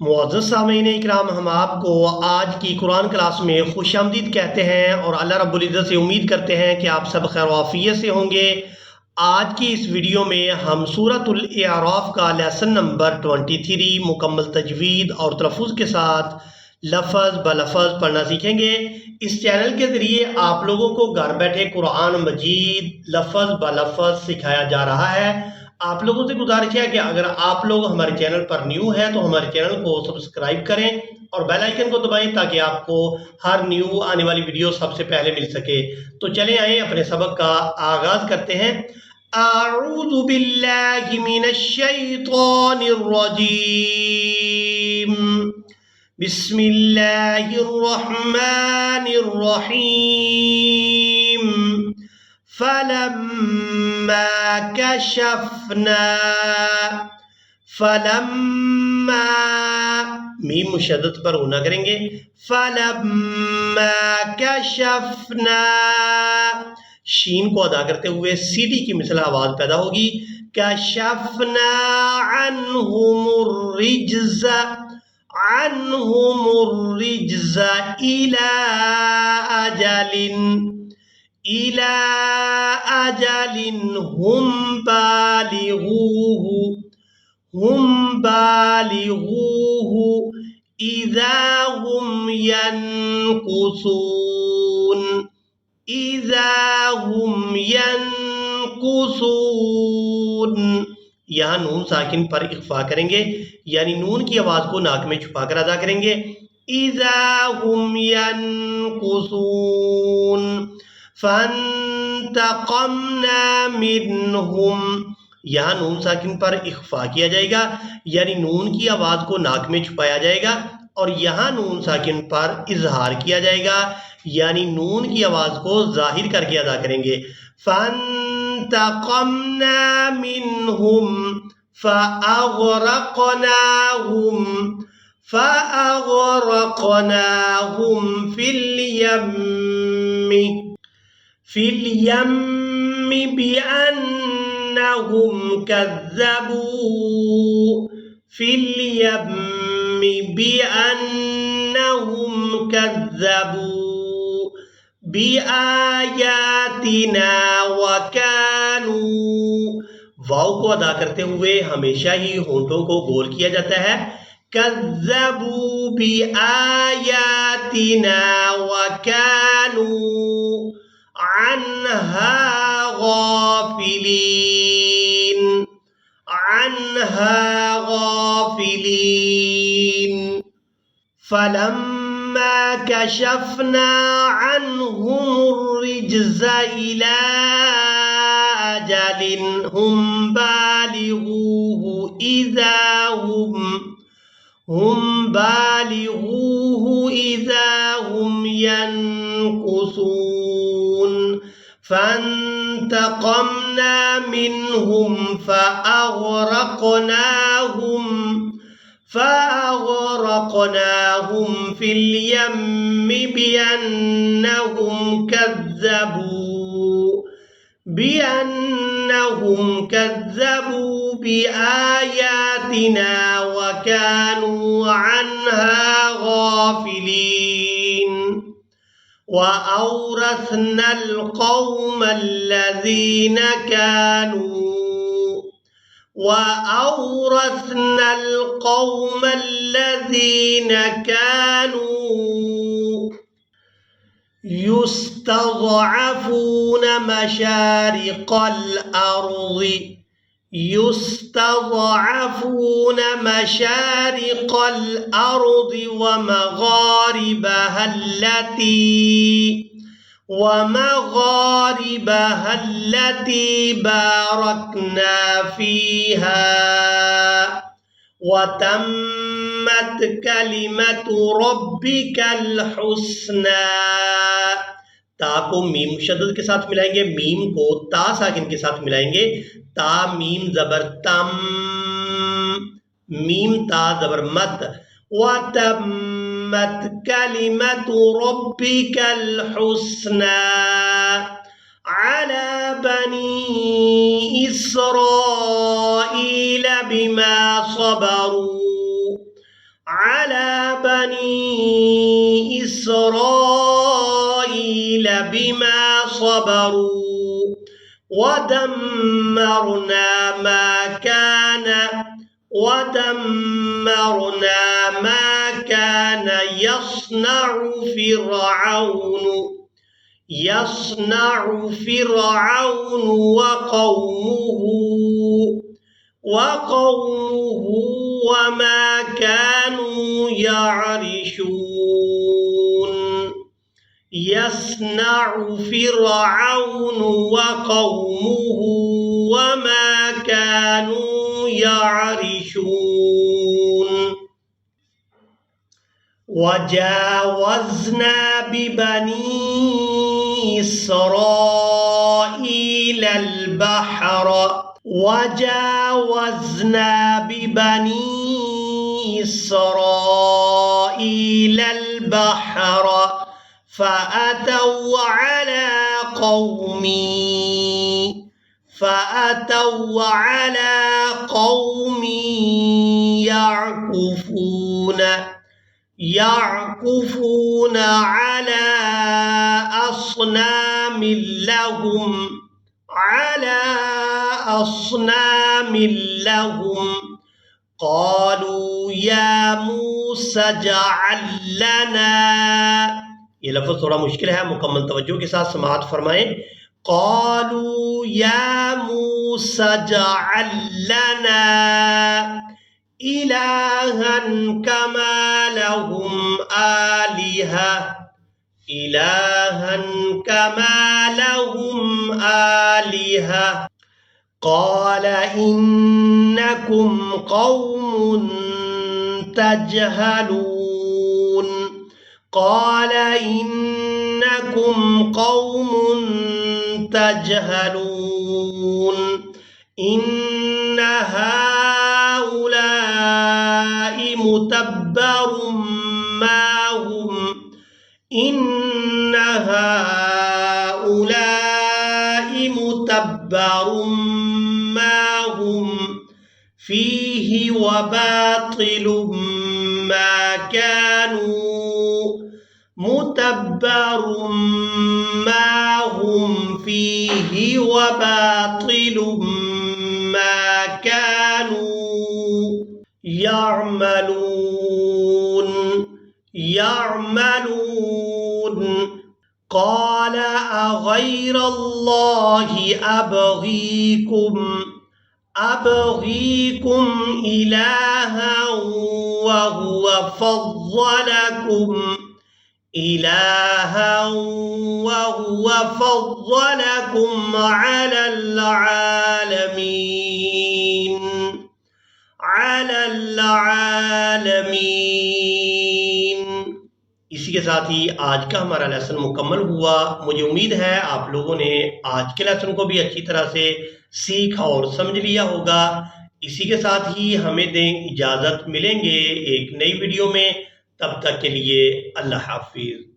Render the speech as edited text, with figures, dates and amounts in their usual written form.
معزز سامعین اکرام، ہم آپ کو آج کی قرآن کلاس میں خوش آمدید کہتے ہیں اور اللہ رب العزت سے امید کرتے ہیں کہ آپ سب خیر و عافیت سے ہوں گے۔ آج کی اس ویڈیو میں ہم سورۃ الاعراف کا لیسن نمبر 23 مکمل تجوید اور تلفظ کے ساتھ لفظ بلفظ پڑھنا سیکھیں گے۔ اس چینل کے ذریعے آپ لوگوں کو گھر بیٹھے قرآن مجید لفظ بلفظ سکھایا جا رہا ہے۔ آپ لوگوں سے گزارش ہے کہ اگر آپ لوگ ہمارے چینل پر نیو ہیں تو ہمارے چینل کو سبسکرائب کریں اور بیل آئیکن کو دبائیں تاکہ آپ کو ہر نیو آنے والی ویڈیو سب سے پہلے مل سکے۔ تو چلیں آئیں اپنے سبق کا آغاز کرتے ہیں۔ اعوذ باللہ من الشیطان الرجیم، بسم اللہ الرحمن الرحیم۔ فلما میم مشدد پر ہونا کریں گے۔ فلما کشفنا، شین کو ادا کرتے ہوئے سیدھی کی مثل آواز پیدا ہوگی۔ کشفنا عنہم الرجز إلى أجل هم بالغوه إذا هم ينكثون۔ یہاں نون ساکن پر اخفا کریں گے، یعنی نون کی آواز کو ناک میں چھپا کر ادا کریں گے۔ إذا هم ينكثون۔ فانتقمنا منهم، یہاں نون ساکن پر اخفا کیا جائے گا، یعنی نون کی آواز کو ناک میں چھپایا جائے گا، اور یہاں نون ساکن پر اظہار کیا جائے گا، یعنی نون کی آواز کو ظاہر کر کے ادا کریں گے۔ فانتقمنا منهم فأغرقناهم في اليم بأنهم كذبوا بآياتنا وكانوا، واو کو ادا کرتے ہوئے ہمیشہ ہی ہونٹوں کو گول کیا جاتا ہے۔ كذبوا بآياتنا وكانوا عنها غافلين۔ فلما كشفنا عنهم الرجز إلى أجل هم بالغوه إذا هم ينكثون۔ فانتقمنا منهم فأغرقناهم في اليم بأنهم كذبوا بآياتنا وكانوا عنها غافلين۔ وأورثنا القوم الذين كانوا يستضعفون مشارق الأرض ومغاربها التي باركنا فيها، وتمت كلمة ربك الحسنى۔ تا کو میم مشدد کے ساتھ ملائیں گے، میم کو تا ساکن کے ساتھ ملائیں گے۔ تا میم زبر تم، میم تا زبر مت۔ وتمت كلمة ربك الحسنى على بني إسرائيل بما صبروا अला बनी इसराईल बिमा सबरू वदम्मरना मा कान यस्नउ फ़िरऔन वक़ौमुहु वमा कानू यअरिशून यस्नउ फ़िरऔन वक़ौमुहु वमा कानू यअरिशून वजावज़ना बिबनी इसराईल अल-बहर वजावज़ना बिबनी इसराईल अल-बहर फ़अतौ अला क़ौमी यअकुफ़ून अला अस्नाम लहुम क़ालू या मूसा इजअल लना, ये लफ्ज़ थोड़ा मुश्किल है, मुकम्मल तवज्जो के साथ समाअत फरमाएं। क़ालू या मूसा इजअल लना इलाहन कमा लहुम आलिहा क़ाल इन्नकुम क़ौमुन तजहलून इन्न हाउलाइ मुतब्बरुम मा हुम फ़ीहि वबातिलुम मा कानू यअमलून क़ाल अग़ैरल्लाहि अबग़ीकुम इलाहन वहुवा फ़ज़्ज़लकुम अलल आलमीन। इसी के साथ ही आज का हमारा लेसन मुकम्मल हुआ। मुझे उम्मीद है आप लोगों ने आज के लेसन को भी अच्छी तरह से सीख और समझ लिया होगा। इसी के साथ ही हमें दें इजाज़त, मिलेंगे एक नई वीडियो में, तब तक के लिए अल्लाह हाफिज़।